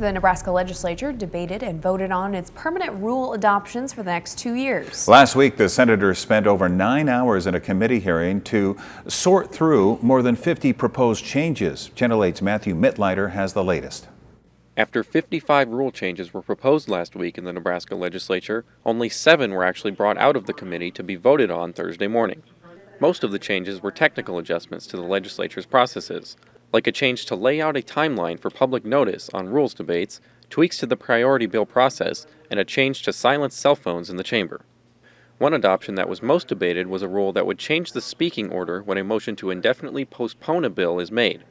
The Nebraska Legislature debated and voted on its permanent rule adoptions for the next 2 years. Last week, the senators spent over 9 hours in a committee hearing to sort through more than 50 proposed changes. Channel 8's Matthew Mittleider has the latest. After 55 rule changes were proposed last week in the Nebraska Legislature, only 7 were actually brought out of the committee to be voted on Thursday morning. Most of the changes were technical adjustments to the legislature's processes, like a change to lay out a timeline for public notice on rules debates, tweaks to the priority bill process, and a change to silence cell phones in the chamber. One adoption that was most debated was a rule that would change the speaking order when a motion to indefinitely postpone a bill is made.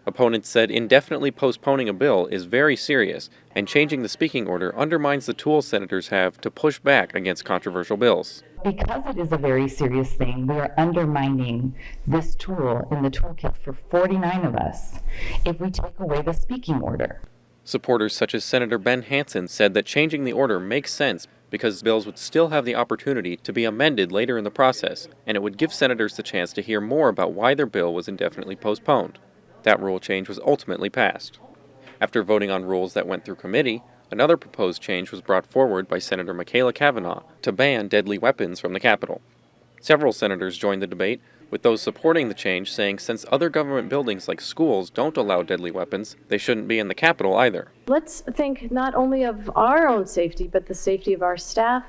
Opponents said indefinitely postponing a bill is very serious, and changing the speaking order undermines the tools senators have to push back against controversial bills. Because it is a very serious thing, we are undermining this tool in the toolkit for 49 of us if we take away the speaking order. Supporters such as Senator Ben Hansen said that changing the order makes sense because bills would still have the opportunity to be amended later in the process, and it would give senators the chance to hear more about why their bill was indefinitely postponed. That rule change was ultimately passed. After voting on rules that went through committee, another proposed change was brought forward by Senator Michaela Cavanaugh to ban deadly weapons from the Capitol. Several senators joined the debate, with those supporting the change saying since other government buildings like schools don't allow deadly weapons, they shouldn't be in the Capitol either. Let's think not only of our own safety, but the safety of our staff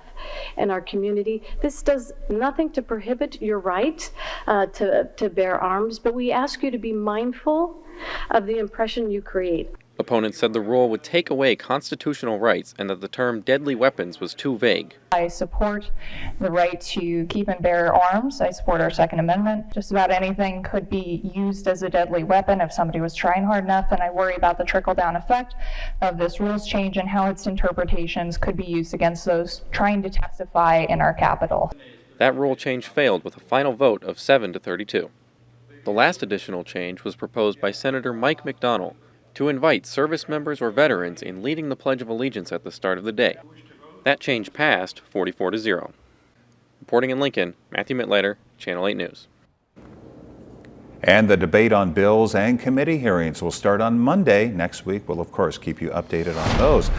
and our community. This does nothing to prohibit your right to bear arms, but we ask you to be mindful of the impression you create. Opponents said the rule would take away constitutional rights and that the term deadly weapons was too vague. I support the right to keep and bear arms. I support our Second Amendment. Just about anything could be used as a deadly weapon if somebody was trying hard enough, and I worry about the trickle-down effect of this rules change and how its interpretations could be used against those trying to testify in our Capitol. That rule change failed with a final vote of 7-32. The last additional change was proposed by Senator Mike McDonnell to invite service members or veterans in leading the Pledge of Allegiance at the start of the day. That change passed 44-0. Reporting in Lincoln, Matthew Mittleider, Channel 8 News. And the debate on bills and committee hearings will start on Monday. Next week, we'll of course keep you updated on those.